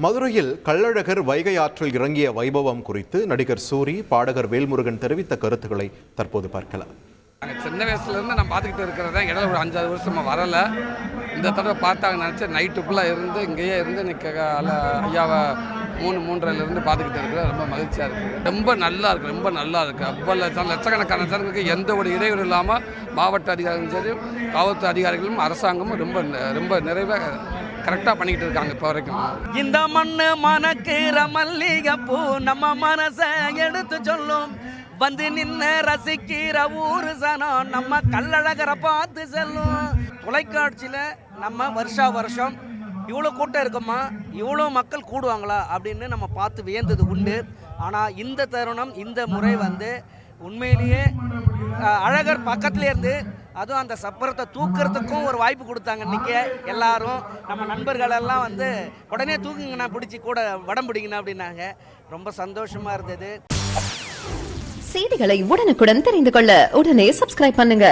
மதுரையில் கள்ளழகர் வைகை ஆற்றில் இறங்கிய வைபவம் குறித்து நடிகர் சூரி, பாடகர் வேல்முருகன் தெரிவித்த கருத்துக்களை தற்போது பார்க்கலாம். சின்ன வயசுலேருந்து நான் பார்த்துக்கிட்டு இருக்கிறதா இடையில ஒரு 5-6 வருஷமா வரலை. இந்த தடவை பார்த்தாங்க நினச்சி நைட்டு ஃபுல்லாக இருந்து இங்கேயே இருந்து இன்னைக்கு ஐயாவை 3:30 பார்த்துக்கிட்டு இருக்கிறேன். ரொம்ப மகிழ்ச்சியாக இருக்குது. ரொம்ப நல்லா இருக்குது. அவ்வளோ லட்சக்கணக்கான ஜனங்களுக்கு எந்த ஒரு இடையூறு இல்லாமல் மாவட்ட அதிகாரிகளும் சரி, காவல்துறை அதிகாரிகளும் அரசாங்கமும் ரொம்ப நிறைவாக கரெக்டாக பண்ணிக்கிட்டு இருக்காங்க இப்போ வரைக்கும். இந்த மண்ணு மணக்கிற மல்லிகைப்பூ நம்ம மனசை எடுத்து சொல்லும், வந்து நின்று ரசிக்கிற ஊரு சனம் நம்ம கள்ளழகரை பார்த்து செல்லும். தொலைக்காட்சியில் நம்ம வருஷம் இவ்வளோ கூட்டம் இருக்குமா, இவ்வளோ மக்கள் கூடுவாங்களா அப்படின்னு நம்ம பார்த்து வியந்தது உண்டு. ஆனால் இந்த தருணம், இந்த முறை வந்து உண்மையிலேயே அழகர் பக்கத்துலேயே இருந்து அதுவும் அந்த சப்பரத்தை தூக்கிறதுக்கும் ஒரு வாய்ப்பு கொடுத்தாங்க. இன்றைக்கி எல்லாரும் நம்ம நண்பர்களெல்லாம் வந்து உடனே தூக்குங்கண்ணா, பிடிச்சி கூட வடம் பிடிங்கண்ணா அப்படின்னாங்க. ரொம்ப சந்தோஷமாக இருந்தது. செய்திகளை உடனுக்குடன் தெரிந்து கொள்ள உடனே சப்ஸ்கிரைப் பண்ணுங்க.